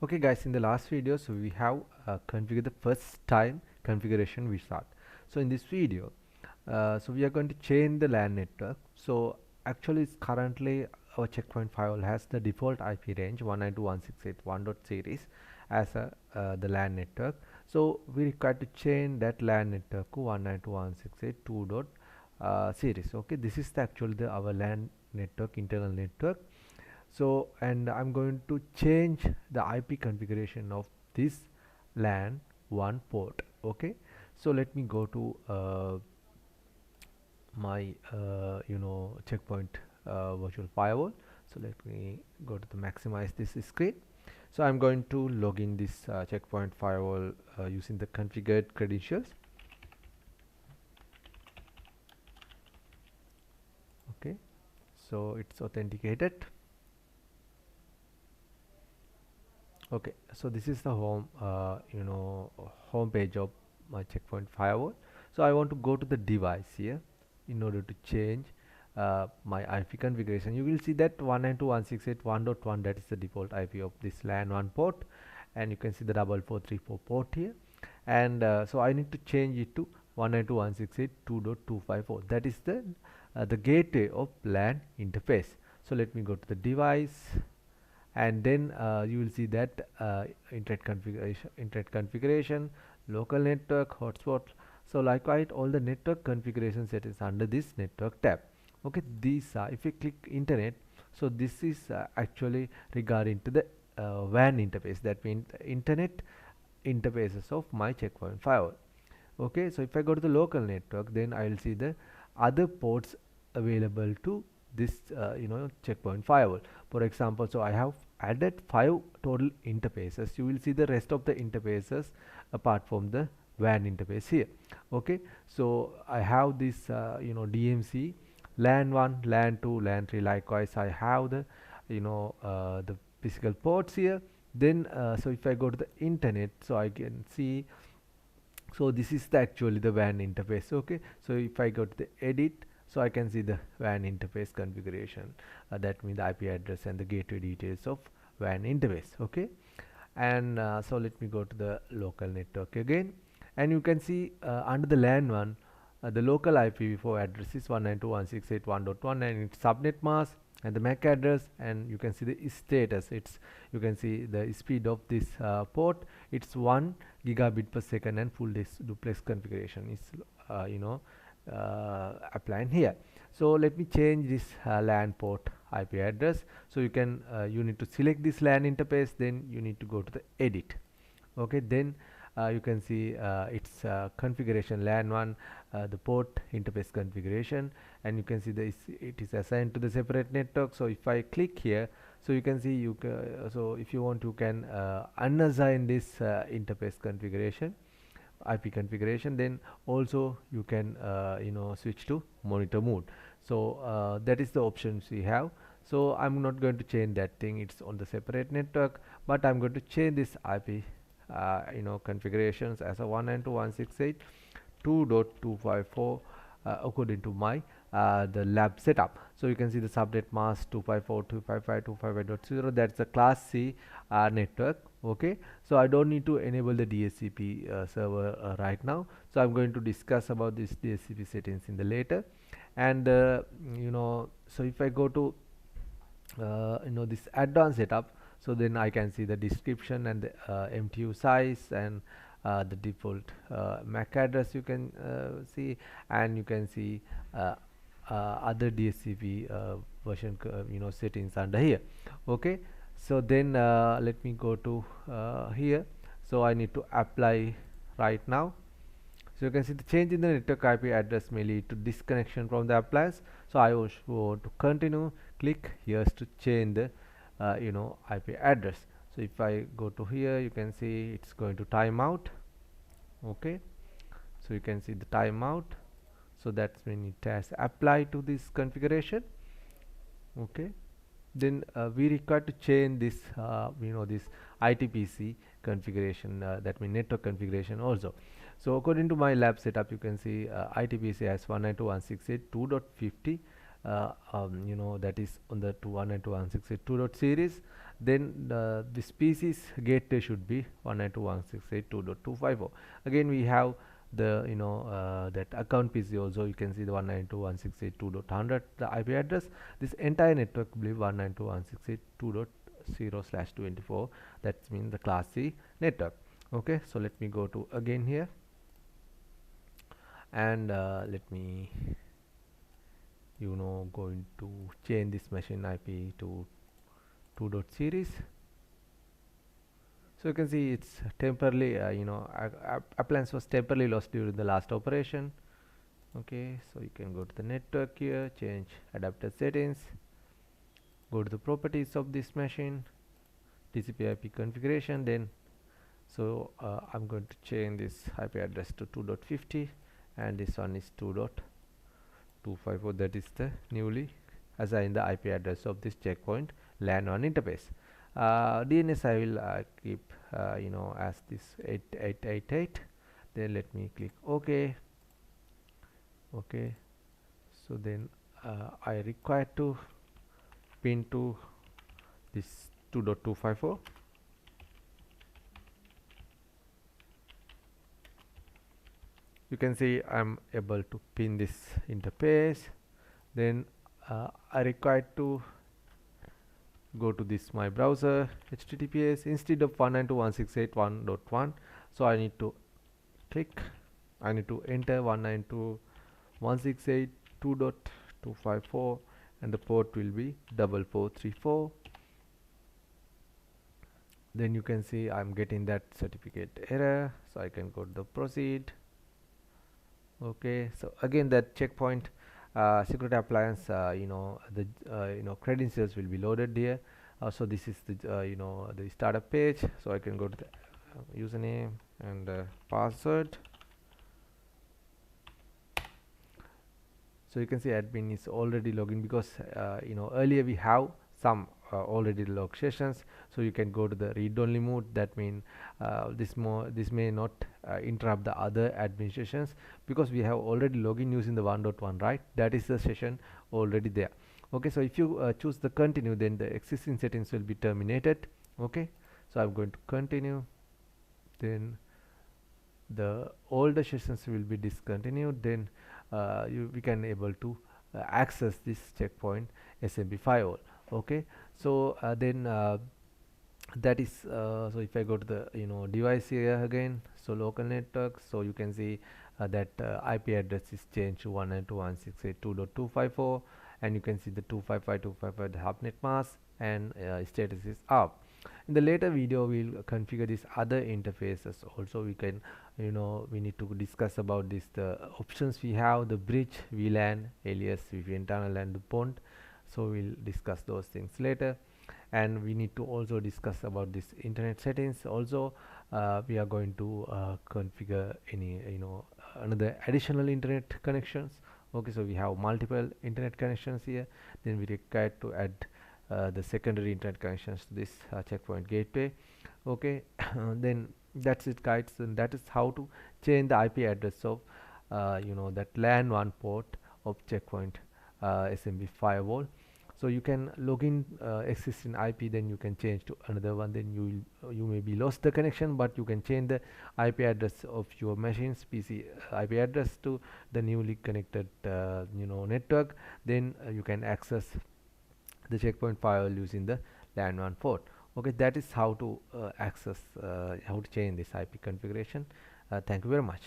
Okay guys, in the last video, we have configured the first time configuration wizard. So in this video, we are going to change the LAN network. So actually it's currently our checkpoint firewall has the default IP range 192.168.1.series as the LAN network. So we require to change that LAN network to 192.168.2.series. Okay, this is our LAN network, internal network. So and I'm going to change the IP configuration of this LAN 1 port. Okay, so let me go to my checkpoint virtual firewall. So let me go to the maximize this screen. So I'm going to log in this checkpoint firewall using the configured credentials. Okay, so it's authenticated. Okay, so this is the home page of my checkpoint firewall. So I want to go to the device here in order to change my IP configuration. You will see that 192.168.1.1, that is the default IP of this LAN 1 port, and you can see the 4434 port here. And so I need to change it to 192.168.2.254. That is the gateway of LAN interface. So let me go to the device, and then you will see that internet configuration, local network, hotspot. So likewise all the network configuration set is under this network tab. Okay, these are, if you click internet, so this is actually regarding to the WAN interface, that means internet interfaces of my checkpoint firewall. Okay, so if I go to the local network, then I will see the other ports available to this checkpoint firewall. For example, so I have added 5 total interfaces. You will see the rest of the interfaces apart from the WAN interface here. Okay, so I have this DMC, LAN 1, LAN 2, LAN 3. Likewise I have the physical ports here. Then so if I go to the internet, so I can see, so this is actually the WAN interface. Okay, so if I go to the edit, so I can see the WAN interface configuration, that means the IP address and the gateway details of WAN interface. Okay, and so let me go to the local network again, and you can see under the LAN 1, the local IPv4 address is 192.168.1.1 and its subnet mask and the MAC address, and you can see the status. You can see the speed of this port. It's 1 gigabit per second, and full duplex configuration is applying here. So let me change this LAN port IP address. So you need to select this LAN interface, then you need to go to the edit. Okay, then you can see its configuration LAN 1, the port interface configuration, and you can see it is assigned to the separate network. So if I click here, so you can see so if you want, you can unassign this interface configuration, IP configuration. Then also you can switch to monitor mode. So that is the options we have. So I'm not going to change that thing, it's on the separate network, but I'm going to change this IP configurations as a 192.168.2.254 according to my the lab setup. So you can see the subnet mask 254.255.255.0, that's the class C network. Okay, so I don't need to enable the DHCP server right now, so I'm going to discuss about this DHCP settings in the later. And so if I go to this advanced setup, so then I can see the description and the MTU size and the default MAC address you can see, and you can see other DHCP version settings under here. Okay, so then let me go to here. So I need to apply right now. So you can see the change in the network IP address may lead to disconnection from the appliance. So I want to continue, click here to change the IP address. So if I go to here, you can see it's going to timeout. Okay, so you can see the timeout. So that's when it has applied to this configuration. Okay, then we require to change this this ITPC configuration, that means network configuration also. So according to my lab setup, you can see ITPC as 192.168.2.50, that is on the 192.168.2. series, then the species gateway should be 192.168.2.254. Again we have the that account PC also. You can see the 192.168.2.100 the IP address. This entire network will be 192.168.2.0/24. That means the class C network. Okay, so let me go to again here, and let me going to change this machine IP to 2.series. So you can see it's temporarily appliance was temporarily lost during the last operation. Okay, so you can go to the network here, change adapter settings, go to the properties of this machine, TCP IP configuration. Then I'm going to change this IP address to 2.50, and this one is 2.254. that is the newly assigned the IP address of this checkpoint LAN1 interface. DNS I will keep as this 8888. Then let me click OK. Okay, so then I require to pin to this 2.254. You can see I'm able to pin this interface. Then I require to go to this my browser HTTPS instead of 192.168.1.1. so I need to enter 192.168.2.254, and the port will be 4434. Then you can see I'm getting that certificate error, so I can go to the proceed. Okay, so again that checkpoint security appliance the credentials will be loaded here. So this is the the startup page, so I can go to the username and password. So you can see admin is already logging, because earlier we have some already log sessions. So you can go to the read only mode. That means this may not interrupt the other administrations, because we have already login using the 1.1, right? That is the session already there. Okay, so if you choose the continue, then the existing settings will be terminated. Okay, so I'm going to continue. Then the older sessions will be discontinued. Then we can able to access this checkpoint SMB firewall. Okay, so then that is so if I go to the device here again, so local network, so you can see that IP address is changed to 192.168.2.254, and you can see the 255.255 the hubnet mask, and status is up. In the later video we'll configure these other interfaces also. We can we need to discuss about this, the options we have, the bridge, VLAN, alias, VPN internal, and the pond. So we'll discuss those things later. And we need to also discuss about this internet settings also. We are going to configure any another additional internet connections. Okay, so we have multiple internet connections here. Then we require to add the secondary internet connections to this checkpoint gateway. Okay, then that's it guys, and that is how to change the IP address of that LAN1 port of checkpoint SMB firewall. So you can log in existing IP, then you can change to another one. Then you may be lost the connection, but you can change the IP address of your machine's PC IP address to the newly connected network. Then you can access the checkpoint firewall using the LAN1 port. Okay, that is how to access how to change this IP configuration. Thank you very much.